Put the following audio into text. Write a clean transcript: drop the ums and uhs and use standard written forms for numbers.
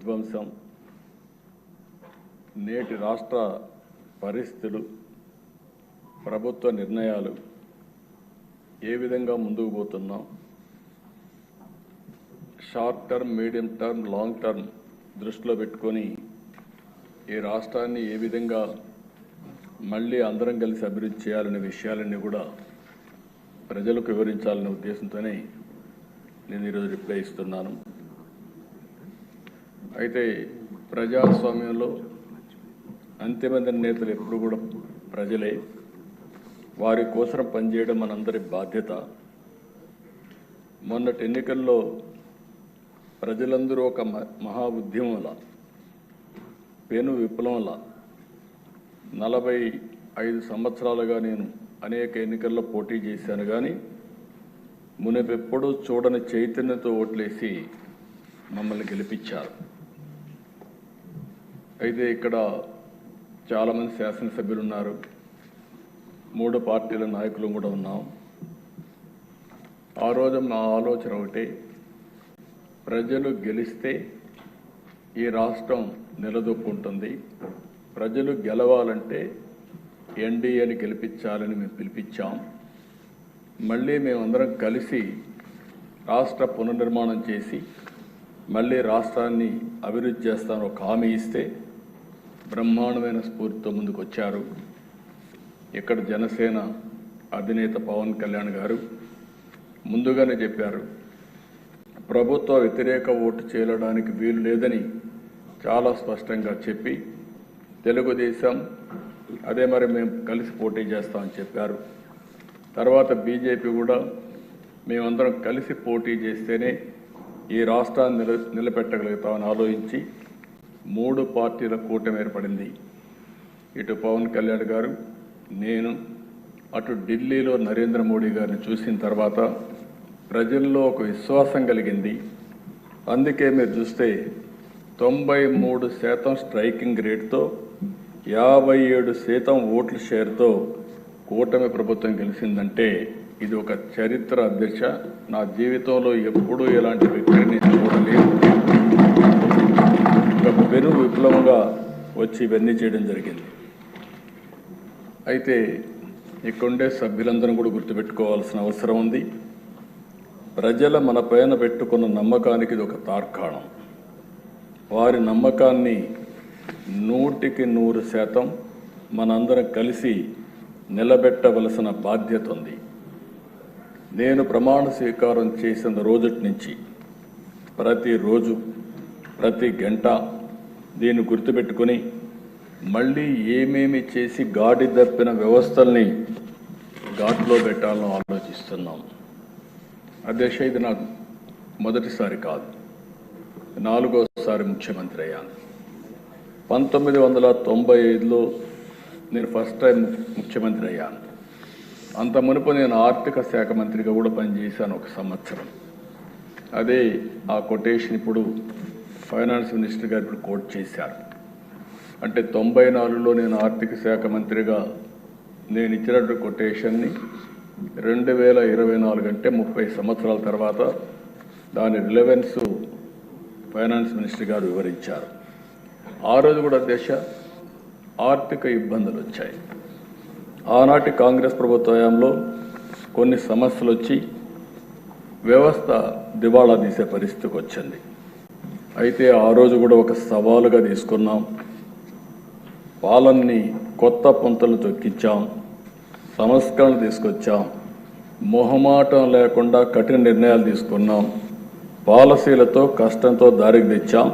విధ్వంసం, నేటి రాష్ట్ర పరిస్థితులు, ప్రభుత్వ నిర్ణయాలు ఏ విధంగా ముందుకు పోతున్నాం, short term, medium term, long term దృష్టిలో పెట్టుకొని ఈ రాష్ట్రాన్ని ఏ విధంగా మళ్ళీ అందరం కలిసి అభివృద్ధి చేయాలనే విషయాలన్నీ కూడా ప్రజలకు వివరించాలనే ఉద్దేశంతోనే నేను ఈరోజు రిప్లై ఇస్తున్నాను. అయితే ప్రజాస్వామ్యంలో అంతిమ నేతలు ఎప్పుడు కూడా ప్రజలే, వారి కోసం పనిచేయడం మనందరి బాధ్యత. మొన్నటి ఎన్నికల్లో ప్రజలందరూ ఒక మహా ఉద్యమంలా, పెను విప్లవంలా 45 సంవత్సరాలుగా నేను అనేక ఎన్నికల్లో పోటీ చేశాను. కానీ మునుపెప్పుడూ చూడని చైతన్యంతో ఓట్లేసి మమ్మల్ని గెలిపించారు. అయితే ఇక్కడ చాలామంది శాసనసభ్యులు ఉన్నారు, 3 పార్టీల నాయకులు కూడా ఉన్నాం. ఆ రోజు నా ఆలోచన ఒకటే, ప్రజలు గెలిస్తే ఈ రాష్ట్రం నిలదొక్కుంటుంది, ప్రజలు గెలవాలంటే ఎన్డీఏని గెలిపించాలని మేము పిలిపించాం. మళ్ళీ మేమందరం కలిసి రాష్ట్ర పునర్నిర్మాణం చేసి మళ్ళీ రాష్ట్రాన్ని అభివృద్ధి చేస్తాను ఒక హామీ ఇస్తే బ్రహ్మాండమైన స్ఫూర్తితో ముందుకు వచ్చారు. ఇక్కడ జనసేన అధినేత పవన్ కళ్యాణ్ గారు ముందుగానే చెప్పారు, ప్రభుత్వ వ్యతిరేక ఓటు చేయడానికి వీలు లేదని చాలా స్పష్టంగా చెప్పి, తెలుగుదేశం అదే మరి మేము కలిసి పోటీ చేస్తామని చెప్పారు. తర్వాత బీజేపీ కూడా మేమందరం కలిసి పోటీ చేస్తేనే ఈ రాష్ట్రాన్ని నిలబెట్టగలుగుతామని ఆలోచించి 3 పార్టీల కూటమి ఏర్పడింది. ఇటు పవన్ కళ్యాణ్ గారు, నేను, అటు ఢిల్లీలో నరేంద్ర మోడీ గారిని చూసిన తర్వాత ప్రజల్లో ఒక విశ్వాసం కలిగింది. అందుకే మీరు చూస్తే 93% స్ట్రైకింగ్ రేట్తో 57% ఓట్ల షేర్తో కూటమి ప్రభుత్వం గెలిచిందంటే ఇది ఒక చరిత్ర అధ్యక్ష. నా జీవితంలో ఎప్పుడూ ఇలాంటి వ్యక్తిని చూడలేదు. ఒక పెను విప్లవంగా వచ్చి ఇవన్నీ చేయడం జరిగింది. అయితే ఇక్కడుండే సభ్యులందరూ కూడా గుర్తుపెట్టుకోవాల్సిన అవసరం ఉంది. ప్రజల మన పైన పెట్టుకున్న నమ్మకానికి ఇది ఒక తార్కాణం. వారి నమ్మకాన్ని 100% మనందరం కలిసి నిలబెట్టవలసిన బాధ్యత ఉంది. నేను ప్రమాణ స్వీకారం చేసిన రోజుటి నుంచి ప్రతిరోజు, ప్రతి గంట దీన్ని గుర్తుపెట్టుకొని మళ్ళీ ఏమేమి చేసి గాడి తప్పిన వ్యవస్థల్ని ఘాట్లో పెట్టాలని ఆలోచిస్తున్నాం. అధ్యక్ష, ఇది నాకు మొదటిసారి కాదు, 4వసారి ముఖ్యమంత్రి అయ్యాను. 1995లో నేను ఫస్ట్ టైం ముఖ్యమంత్రి అయ్యాను. అంత మునుపు నేను ఆర్థిక శాఖ మంత్రిగా కూడా పనిచేశాను 1 సంవత్సరం. అదే ఆ కొటేషన్ ఇప్పుడు ఫైనాన్స్ మినిస్టర్ గారు ఇప్పుడు కోట్ చేశారు. అంటే 94లో నేను ఆర్థిక శాఖ మంత్రిగా నేను ఇచ్చినటువంటి కొటేషన్ని 2024 అంటే 30 సంవత్సరాల తర్వాత దాని రిలవెన్స్ ఫైనాన్స్ మినిస్టర్ గారు వివరించారు. ఆ రోజు కూడా అధ్యక్ష ఆర్థిక ఇబ్బందులు వచ్చాయి. ఆనాటి కాంగ్రెస్ ప్రభుత్వ హయాంలో కొన్ని సమస్యలు వచ్చి వ్యవస్థ దివాళా తీసే పరిస్థితికి వచ్చింది. అయితే ఆ రోజు కూడా ఒక సవాలుగా తీసుకున్నాం. పాలనని కొత్త పుంతలు తొక్కించాం, సంస్కరణలు తీసుకొచ్చాం, మొహమాటం లేకుండా కఠిన నిర్ణయాలు తీసుకున్నాం, పాలసీలతో కష్టంతో దారికి తెచ్చాం.